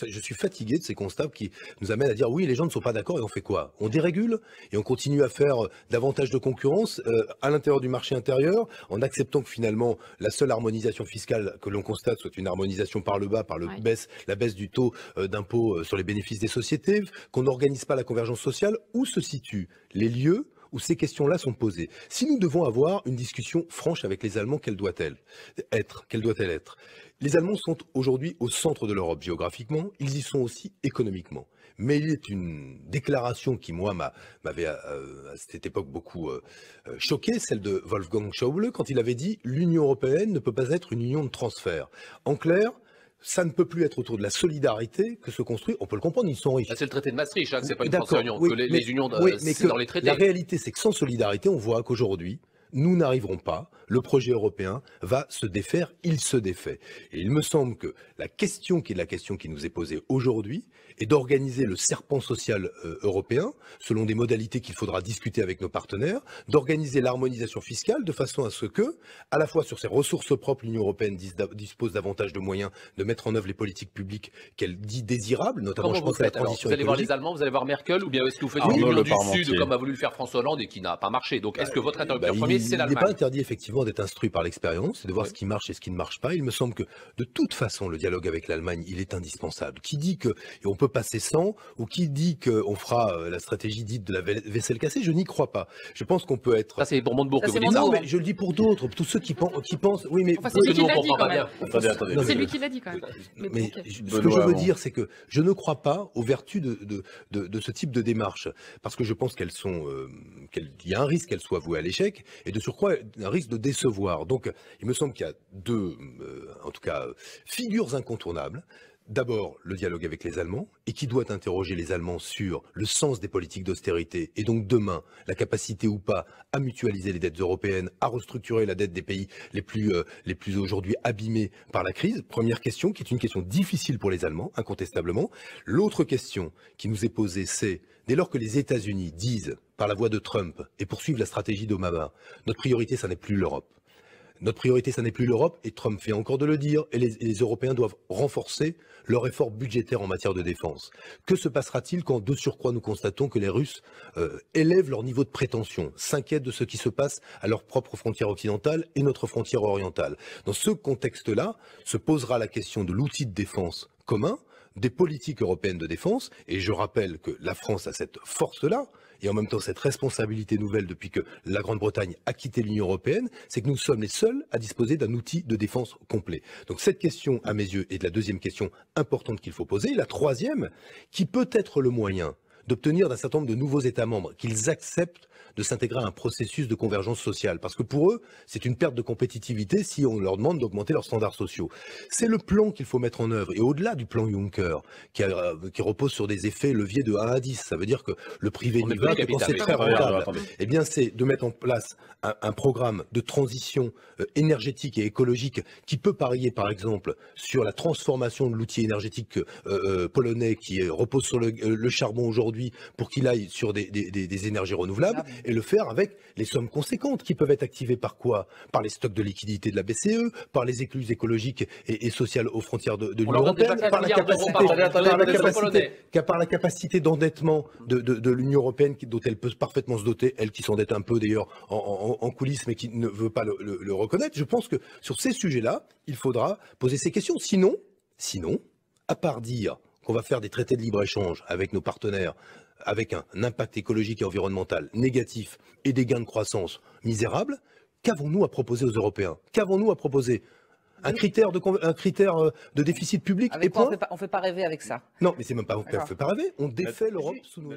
je suis fatigué de ces constats qui nous amènent à dire oui, les gens ne sont pas d'accord et on fait quoi? On dérégule et on continue à faire davantage de concurrence à l'intérieur du marché intérieur en acceptant que finalement la seule harmonisation fiscale que l'on constate soit une harmonisation par le bas, par la baisse du taux d'impôt sur les bénéfices des sociétés, qu'on n'organise pas la convergence sociale. Où se situent les lieux où ces questions-là sont posées? Si nous devons avoir une discussion franche avec les Allemands, quelle doit-elle être? Les Allemands sont aujourd'hui au centre de l'Europe géographiquement, ils y sont aussi économiquement. Mais il est une déclaration qui, moi, m'avait à cette époque beaucoup choqué, celle de Wolfgang Schäuble, quand il avait dit « l'Union européenne ne peut pas être une union de transfert ». En clair, ça ne peut plus être autour de la solidarité que se construit. On peut le comprendre, ils sont riches. C'est le traité de Maastricht, hein, que c'est pas une transfert-union. Oui, les unions, c'est dans les traités. La réalité, c'est que sans solidarité, on voit qu'aujourd'hui, nous n'arriverons pas. Le projet européen va se défaire, il se défait. Et il me semble que la question qui nous est posée aujourd'hui est d'organiser le serpent social européen selon des modalités qu'il faudra discuter avec nos partenaires, d'organiser l'harmonisation fiscale de façon à ce que, à la fois sur ses ressources propres, l'Union européenne dispose davantage de moyens de mettre en œuvre les politiques publiques qu'elle dit désirables, notamment je pense à la transition écologique. Vous allez voir les Allemands, vous allez voir Merkel, ou bien est-ce que vous faites une union du Sud comme a voulu le faire François Hollande et qui n'a pas marché? Donc est-ce que votre interlocuteur premier, c'est l'Allemagne? Il n'est pas interdit effectivement d'être instruit par l'expérience et de voir ce qui marche et ce qui ne marche pas. Il me semble que de toute façon, le dialogue avec l'Allemagne, il est indispensable. Qui dit qu'on peut passer sans, ou qui dit qu'on fera la stratégie dite de la vaisselle cassée, je n'y crois pas. Je pense qu'on peut être... Ça, c'est pour Montebourg que vous dites ça. Non, mais je le dis pour d'autres, tous ceux qui pensent... Oui, mais... Enfin, c'est lui qui l'a dit quand même. Attendez. C'est lui qui l'a dit quand même. Mais ce que je veux dire, c'est que je ne crois pas aux vertus de ce type de démarche, parce que je pense qu'il y a un risque qu'elles soient vouées à l'échec, et de surcroît, un risque de décevoir. Donc, il me semble qu'il y a deux, en tout cas, figures incontournables. D'abord, le dialogue avec les Allemands, et qui doit interroger les Allemands sur le sens des politiques d'austérité, et donc demain, la capacité ou pas à mutualiser les dettes européennes, à restructurer la dette des pays les plus aujourd'hui abîmés par la crise. Première question, qui est une question difficile pour les Allemands, incontestablement. L'autre question qui nous est posée, c'est, dès lors que les États-Unis disent, par la voix de Trump, et poursuivent la stratégie d'Obama, notre priorité, ça n'est plus l'Europe. Notre priorité, ça n'est plus l'Europe, et Trump vient encore de le dire, et les Européens doivent renforcer leur effort budgétaire en matière de défense. Que se passera-t-il quand, de surcroît, nous constatons que les Russes élèvent leur niveau de prétention, s'inquiètent de ce qui se passe à leur propre frontière occidentale et notre frontière orientale? Dans ce contexte-là, se posera la question de l'outil de défense commun, des politiques européennes de défense, et je rappelle que la France a cette force-là, et en même temps cette responsabilité nouvelle depuis que la Grande-Bretagne a quitté l'Union européenne, c'est que nous sommes les seuls à disposer d'un outil de défense complet. Donc cette question, à mes yeux, est la deuxième question importante qu'il faut poser. Et la troisième, qui peut être le moyen d'obtenir d'un certain nombre de nouveaux États membres qu'ils acceptent de s'intégrer à un processus de convergence sociale. Parce que pour eux, c'est une perte de compétitivité si on leur demande d'augmenter leurs standards sociaux. C'est le plan qu'il faut mettre en œuvre. Et au-delà du plan Juncker, qui repose sur des effets leviers de 1 à 10, ça veut dire que le privé n'y va que quand c'est très rentable. Eh bien, c'est de mettre en place un programme de transition énergétique et écologique qui peut parier, par exemple, sur la transformation de l'outil énergétique polonais qui repose sur le charbon aujourd'hui pour qu'il aille sur des énergies renouvelables. Et le faire avec les sommes conséquentes qui peuvent être activées par quoi? Par les stocks de liquidités de la BCE, par les écluses écologiques et sociales aux frontières de l'Union européenne, par la capacité d'endettement de l'Union européenne dont elle peut parfaitement se doter, elle qui s'endette un peu d'ailleurs en coulisses mais qui ne veut pas le reconnaître. Je pense que sur ces sujets-là, il faudra poser ces questions. Sinon, à part dire qu'on va faire des traités de libre-échange avec nos partenaires, avec un impact écologique et environnemental négatif et des gains de croissance misérables, qu'avons-nous à proposer aux Européens? Qu'avons-nous à proposer? Un critère de déficit public avec quoi on fait pas rêver avec ça. Non, mais c'est même pas on fait pas rêver, on défait l'Europe sous nos...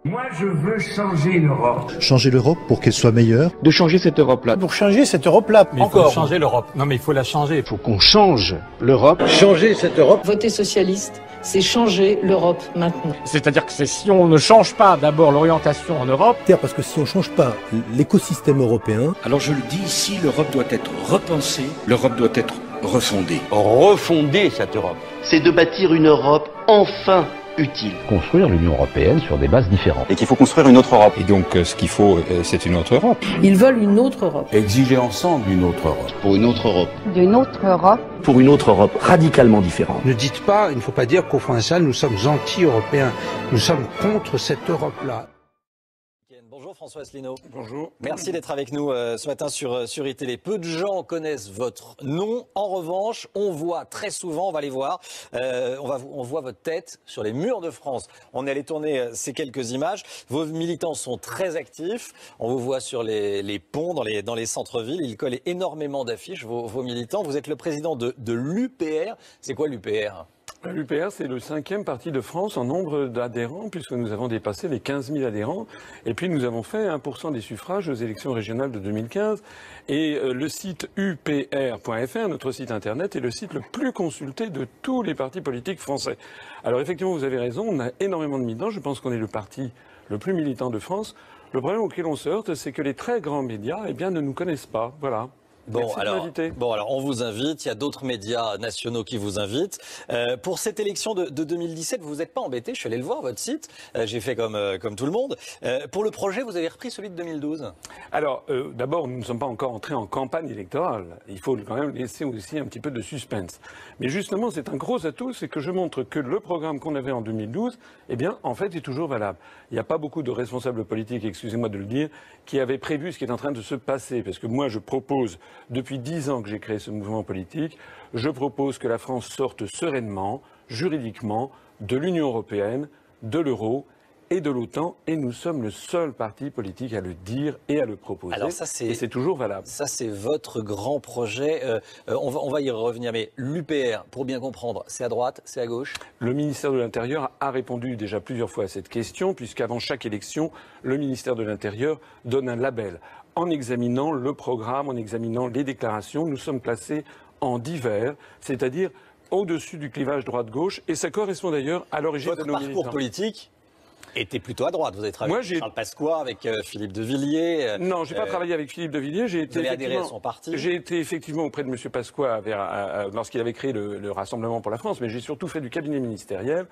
Moi, je veux changer l'Europe. Changer l'Europe pour qu'elle soit meilleure. De changer cette Europe-là. Pour changer cette Europe-là. Mais encore. Il faut changer l'Europe. Non, mais il faut la changer. Il faut qu'on change l'Europe. Changer cette Europe. Voter socialiste, c'est changer l'Europe maintenant. C'est-à-dire que si on ne change pas d'abord l'orientation en Europe... Parce que si on ne change pas l'écosystème européen... Alors je le dis ici, l'Europe doit être repensée, l'Europe doit être refondée. Refonder cette Europe. C'est de bâtir une Europe enfin utile. Construire l'Union européenne sur des bases différentes. Et qu'il faut construire une autre Europe. Et donc ce qu'il faut, c'est une autre Europe. Ils veulent une autre Europe. Exiger ensemble une autre Europe. Pour une autre Europe. D'une autre Europe. Pour une autre Europe radicalement différente. Ne dites pas, il ne faut pas dire qu'au fond de ça, nous sommes anti-européens. Nous sommes contre cette Europe-là. Bonjour François Asselineau. Bonjour. Merci d'être avec nous ce matin sur iTélé. Peu de gens connaissent votre nom. En revanche, on voit très souvent, on va les voir, on voit votre tête sur les murs de France. On est allé tourner ces quelques images. Vos militants sont très actifs. On vous voit sur les ponts, dans les centres-villes. Ils collent énormément d'affiches, vos militants. Vous êtes le président de l'UPR. C'est quoi l'UPR ? L'UPR, c'est le 5e parti de France en nombre d'adhérents, puisque nous avons dépassé les 15 000 adhérents. Et puis nous avons fait 1% des suffrages aux élections régionales de 2015. Et le site upr.fr, notre site internet, est le site le plus consulté de tous les partis politiques français. Alors effectivement, vous avez raison, on a énormément de militants. Je pense qu'on est le parti le plus militant de France. Le problème auquel on se heurte, c'est que les très grands médias, eh bien, ne nous connaissent pas. Voilà. Bon alors, on vous invite, il y a d'autres médias nationaux qui vous invitent. Pour cette élection de 2017, vous n'êtes pas embêté, je suis allé le voir, votre site, j'ai fait comme tout le monde. Pour le projet, vous avez repris celui de 2012 ? Alors, d'abord, nous ne sommes pas encore entrés en campagne électorale. Il faut quand même laisser aussi un petit peu de suspense. Mais justement, c'est un gros atout, c'est que je montre que le programme qu'on avait en 2012, eh bien, en fait, est toujours valable. Il n'y a pas beaucoup de responsables politiques, excusez-moi de le dire, qui avaient prévu ce qui est en train de se passer. Parce que moi, je propose, depuis 10 ans que j'ai créé ce mouvement politique, je propose que la France sorte sereinement, juridiquement, de l'Union européenne, de l'euro et de l'OTAN. Et nous sommes le seul parti politique à le dire et à le proposer. Alors ça, et c'est toujours valable. Ça, c'est votre grand projet. On va y revenir. Mais l'UPR, pour bien comprendre, c'est à droite, c'est à gauche ? Le ministère de l'Intérieur a répondu déjà plusieurs fois à cette question, puisqu'avant chaque élection, le ministère de l'Intérieur donne un label. En examinant le programme, en examinant les déclarations, nous sommes classés en divers, c'est-à-dire au-dessus du clivage droite-gauche, et ça correspond d'ailleurs à l'origine de nos militants. Votre parcours politique était plutôt à droite. Vous avez travaillé avec Charles Pasqua, avec Philippe de Villiers. Non, j'ai pas travaillé avec Philippe de Villiers. Vous avez adhéré à son parti. J'ai été effectivement auprès de M. Pasqua lorsqu'il avait créé le Rassemblement pour la France, mais j'ai surtout fait du cabinet ministériel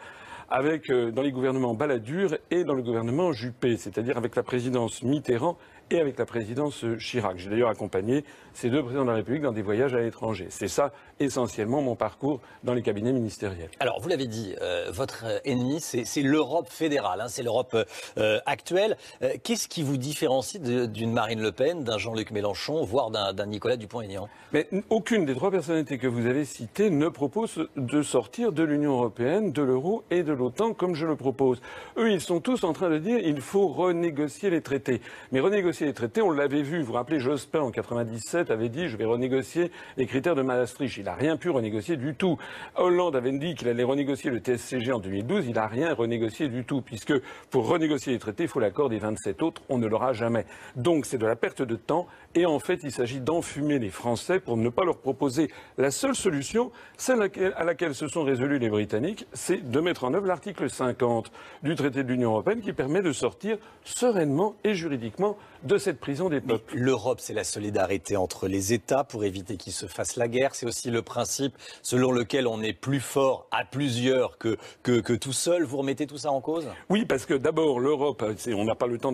avec dans les gouvernements Balladur et dans le gouvernement Juppé, c'est-à-dire avec la présidence Mitterrand et avec la présidence Chirac. J'ai d'ailleurs accompagné ces deux présidents de la République dans des voyages à l'étranger. C'est ça, essentiellement, mon parcours dans les cabinets ministériels. Alors, vous l'avez dit, votre ennemi, c'est l'Europe fédérale, hein, c'est l'Europe actuelle. Qu'est-ce qui vous différencie d'une Marine Le Pen, d'un Jean-Luc Mélenchon, voire d'un Nicolas Dupont-Aignan ? Mais aucune des trois personnalités que vous avez citées ne propose de sortir de l'Union européenne, de l'euro et de l'OTAN, comme je le propose. Eux, ils sont tous en train de dire qu'il faut renégocier les traités. Mais renégocier les traités, on l'avait vu, vous vous rappelez, Jospin en 97 avait dit je vais renégocier les critères de Maastricht. Il n'a rien pu renégocier du tout. Hollande avait dit qu'il allait renégocier le TSCG en 2012, il n'a rien renégocié du tout, puisque pour renégocier les traités, il faut l'accord des 27 autres, on ne l'aura jamais. Donc c'est de la perte de temps, et en fait il s'agit d'enfumer les Français pour ne pas leur proposer la seule solution, celle à laquelle se sont résolus les Britanniques, c'est de mettre en œuvre l'article 50 du traité de l'Union européenne qui permet de sortir sereinement et juridiquement de cette prison des peuples. L'Europe, c'est la solidarité entre les États pour éviter qu'ils se fassent la guerre. C'est aussi le principe selon lequel on est plus fort à plusieurs que tout seul. Vous remettez tout ça en cause ? Oui, parce que d'abord, l'Europe, on n'a pas le temps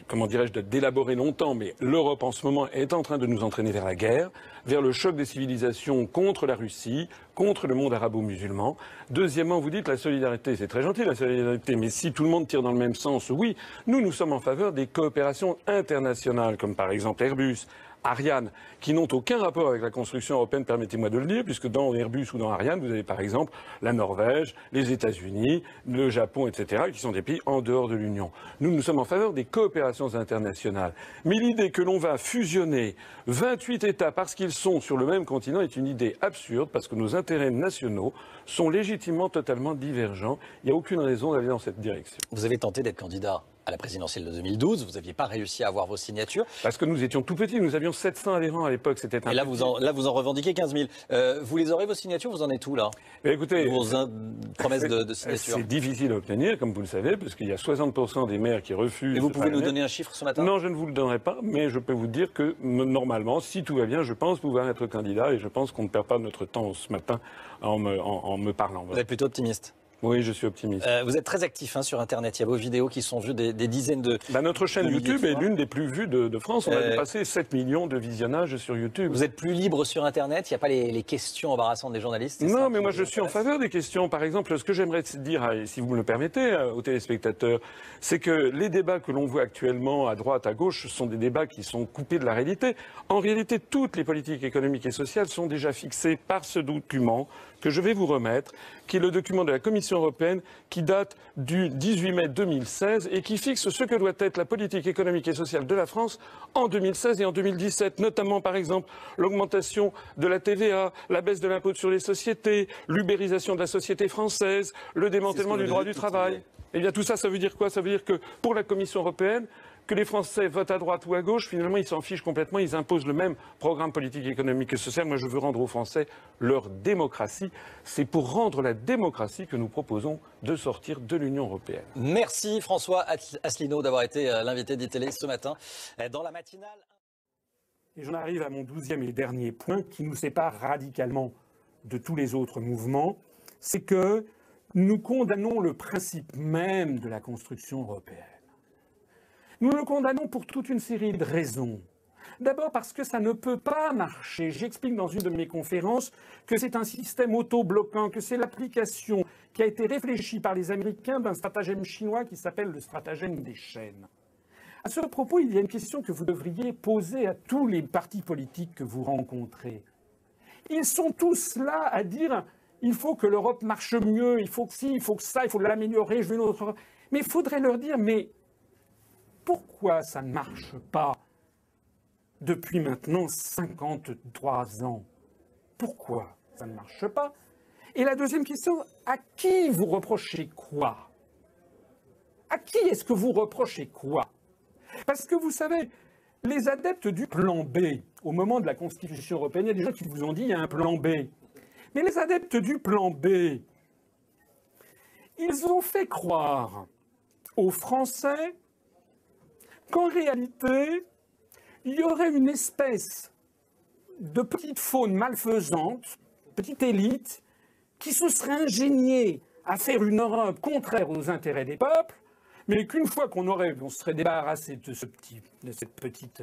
comment dirais-je, d'élaborer longtemps, mais l'Europe en ce moment est en train de nous entraîner vers la guerre, vers le choc des civilisations contre la Russie, contre le monde arabo-musulman. Deuxièmement, vous dites la solidarité, c'est très gentil la solidarité, mais si tout le monde tire dans le même sens, oui, nous sommes en faveur des coopérations internationales, comme par exemple Airbus, Ariane, qui n'ont aucun rapport avec la construction européenne, permettez-moi de le dire, puisque dans Airbus ou dans Ariane, vous avez par exemple la Norvège, les États-Unis, le Japon, etc., qui sont des pays en dehors de l'Union. Nous sommes en faveur des coopérations internationales. Mais l'idée que l'on va fusionner 28 États parce qu'ils sont sur le même continent est une idée absurde, parce que nos intérêts nationaux sont légitimement totalement divergents. Il n'y a aucune raison d'aller dans cette direction. Vous avez tenté d'être candidat à la présidentielle de 2012, vous n'aviez pas réussi à avoir vos signatures. Parce que nous étions tout petits, nous avions 700 adhérents à l'époque, c'était un... Et là, vous en revendiquez 15 000. Vous les aurez, vos signatures, vous en êtes où, là ? Mais écoutez, vos promesses de signatures. C'est difficile à obtenir, comme vous le savez, parce qu'il y a 60% des maires qui refusent... Et vous pouvez nous donner un chiffre ce matin ? Non, je ne vous le donnerai pas, mais je peux vous dire que, normalement, si tout va bien, je pense pouvoir être candidat, et je pense qu'on ne perd pas notre temps ce matin en me parlant. Vous êtes plutôt optimiste ? Oui, je suis optimiste. Vous êtes très actif sur Internet. Il y a vos vidéos qui sont vues des dizaines de... Notre chaîne YouTube est l'une des plus vues de France. On a dépassé 7 millions de visionnages sur YouTube. Vous êtes plus libre sur Internet? Il n'y a pas les questions embarrassantes des journalistes? Non, mais moi je suis en faveur des questions. Par exemple, ce que j'aimerais dire, si vous me le permettez, aux téléspectateurs, c'est que les débats que l'on voit actuellement à droite, à gauche, sont des débats qui sont coupés de la réalité. En réalité, toutes les politiques économiques et sociales sont déjà fixées par ce document que je vais vous remettre, qui est le document de la Commission européenne qui date du 18 mai 2016 et qui fixe ce que doit être la politique économique et sociale de la France en 2016 et en 2017, notamment par exemple l'augmentation de la TVA, la baisse de l'impôt sur les sociétés, l'ubérisation de la société française, le démantèlement du droit du travail. Eh bien tout ça, ça veut dire quoi? Ça veut dire que pour la Commission européenne, que les Français votent à droite ou à gauche, finalement, ils s'en fichent complètement. Ils imposent le même programme politique, économique et social. Moi, je veux rendre aux Français leur démocratie. C'est pour rendre la démocratie que nous proposons de sortir de l'Union européenne. Merci François Asselineau d'avoir été l'invité d'ITélé ce matin dans la matinale. Et j'en arrive à mon 12e et dernier point qui nous sépare radicalement de tous les autres mouvements. C'est que nous condamnons le principe même de la construction européenne. Nous le condamnons pour toute une série de raisons. D'abord parce que ça ne peut pas marcher. J'explique dans une de mes conférences que c'est un système auto-bloquant, que c'est l'application qui a été réfléchie par les Américains d'un stratagème chinois qui s'appelle le stratagème des chaînes. À ce propos, il y a une question que vous devriez poser à tous les partis politiques que vous rencontrez. Ils sont tous là à dire « il faut que l'Europe marche mieux, il faut que ci, il faut que ça, il faut l'améliorer, je veux une autre Europe ». Mais il faudrait leur dire « mais pourquoi ça ne marche pas depuis maintenant 53 ans? Pourquoi ça ne marche pas? Et la deuxième question, à qui vous reprochez quoi? À qui est-ce que vous reprochez quoi? Parce que vous savez, les adeptes du plan B, au moment de la Constitution européenne, il y a des gens qui vous ont dit il y a un plan B. Mais les adeptes du plan B, ils ont fait croire aux Français qu'en réalité, il y aurait une espèce de petite faune malfaisante, petite élite, qui se serait ingéniée à faire une Europe contraire aux intérêts des peuples, mais qu'une fois qu'on se serait débarrassé de cette petite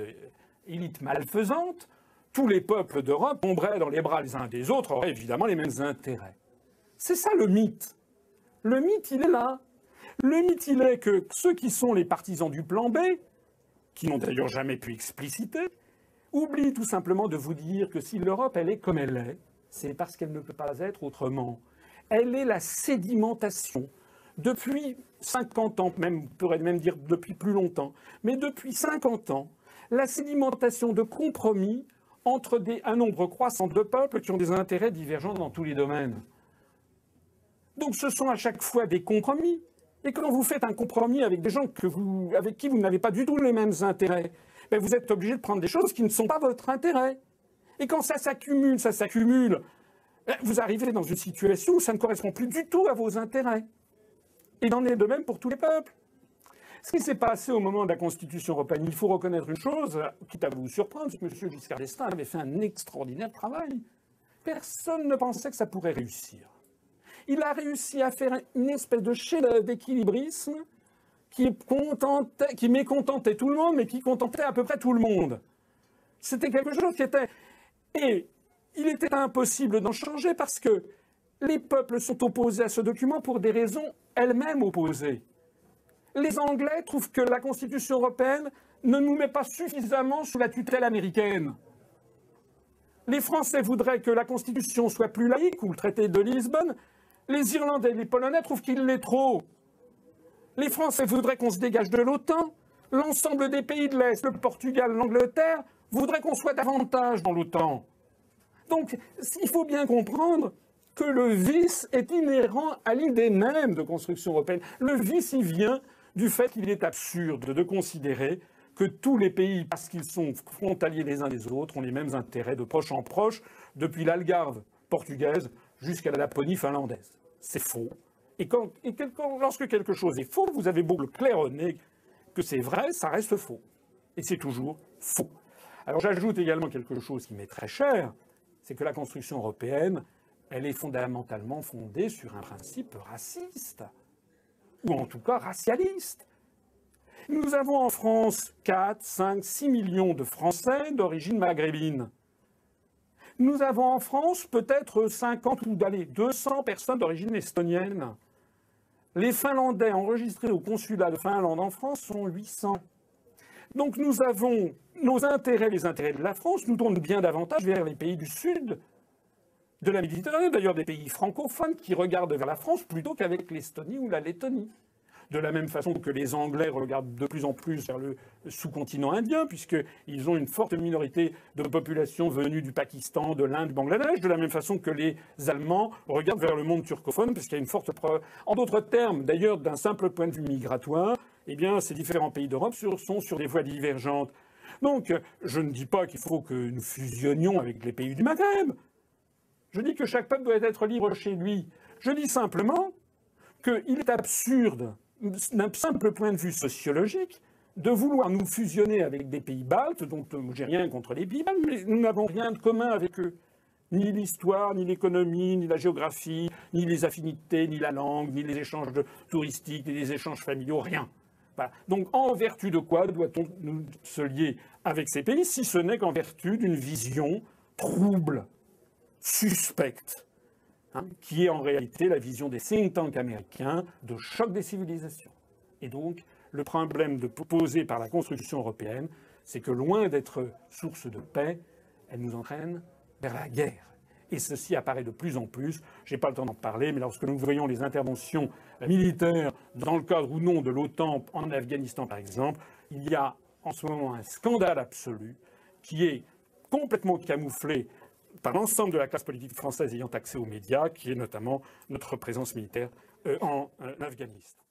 élite malfaisante, tous les peuples d'Europe tomberaient dans les bras les uns des autres, auraient évidemment les mêmes intérêts. C'est ça le mythe. Le mythe, il est là. Le mythe, il est que ceux qui sont les partisans du plan B, qui n'ont d'ailleurs jamais pu expliciter, oublient tout simplement de vous dire que si l'Europe, elle est comme elle est, c'est parce qu'elle ne peut pas être autrement. Elle est la sédimentation. Depuis 50 ans, on pourrait même dire depuis plus longtemps, mais depuis 50 ans, la sédimentation de compromis entre un nombre croissant de peuples qui ont des intérêts divergents dans tous les domaines. Donc ce sont à chaque fois des compromis. Et quand vous faites un compromis avec des gens avec qui vous n'avez pas du tout les mêmes intérêts, ben vous êtes obligé de prendre des choses qui ne sont pas votre intérêt. Et quand ça s'accumule, vous arrivez dans une situation où ça ne correspond plus du tout à vos intérêts. Et il en est de même pour tous les peuples. Ce qui s'est passé au moment de la Constitution européenne, il faut reconnaître une chose, quitte à vous surprendre, c'est que M. Giscard d'Estaing avait fait un extraordinaire travail. Personne ne pensait que ça pourrait réussir. Il a réussi à faire une espèce de chef-d'œuvre d'équilibrisme qui mécontentait tout le monde, mais qui contentait à peu près tout le monde. C'était quelque chose qui était... Et il était impossible d'en changer parce que les peuples sont opposés à ce document pour des raisons elles-mêmes opposées. Les Anglais trouvent que la Constitution européenne ne nous met pas suffisamment sous la tutelle américaine. Les Français voudraient que la Constitution soit plus laïque, ou le traité de Lisbonne. Les Irlandais et les Polonais trouvent qu'il l'est trop. Les Français voudraient qu'on se dégage de l'OTAN. L'ensemble des pays de l'Est, le Portugal, l'Angleterre, voudraient qu'on soit davantage dans l'OTAN. Donc, il faut bien comprendre que le vice est inhérent à l'idée même de construction européenne. Le vice, il vient du fait qu'il est absurde de considérer que tous les pays, parce qu'ils sont frontaliers les uns des autres, ont les mêmes intérêts de proche en proche, depuis l'Algarve portugaise jusqu'à la Laponie finlandaise. C'est faux. Et lorsque quelque chose est faux, vous avez beau le claironner que c'est vrai, ça reste faux. Et c'est toujours faux. Alors j'ajoute également quelque chose qui m'est très cher, c'est que la construction européenne, elle est fondamentalement fondée sur un principe raciste, ou en tout cas racialiste. Nous avons en France 4, 5, 6 millions de Français d'origine maghrébine. Nous avons en France peut-être 50 ou 200 personnes d'origine estonienne. Les Finlandais enregistrés au consulat de Finlande en France sont 800. Donc nous avons nos intérêts, les intérêts de la France, nous tournent bien davantage vers les pays du Sud de la Méditerranée, d'ailleurs des pays francophones qui regardent vers la France plutôt qu'avec l'Estonie ou la Lettonie. De la même façon que les Anglais regardent de plus en plus vers le sous-continent indien, puisqu'ils ont une forte minorité de population venue du Pakistan, de l'Inde, du Bangladesh, de la même façon que les Allemands regardent vers le monde turcophone, parce qu'il y a une forte preuve. En d'autres termes, d'ailleurs, d'un simple point de vue migratoire, eh bien, ces différents pays d'Europe sont sur des voies divergentes. Donc, je ne dis pas qu'il faut que nous fusionnions avec les pays du Maghreb. Je dis que chaque peuple doit être libre chez lui. Je dis simplement qu'il est absurde, d'un simple point de vue sociologique, de vouloir nous fusionner avec des pays baltes, dont j'ai rien contre les pays baltes, mais nous n'avons rien de commun avec eux. Ni l'histoire, ni l'économie, ni la géographie, ni les affinités, ni la langue, ni les échanges touristiques, ni les échanges familiaux, rien. Voilà. Donc en vertu de quoi doit-on nous se lier avec ces pays, si ce n'est qu'en vertu d'une vision trouble, suspecte, qui est en réalité la vision des think tanks américains de choc des civilisations. Et donc, le problème posé par la construction européenne, c'est que loin d'être source de paix, elle nous entraîne vers la guerre. Et ceci apparaît de plus en plus. Je n'ai pas le temps d'en parler, mais lorsque nous voyons les interventions militaires dans le cadre ou non de l'OTAN en Afghanistan, par exemple, il y a en ce moment un scandale absolu qui est complètement camouflé par l'ensemble de la classe politique française ayant accès aux médias, qui est notamment notre présence militaire en Afghanistan.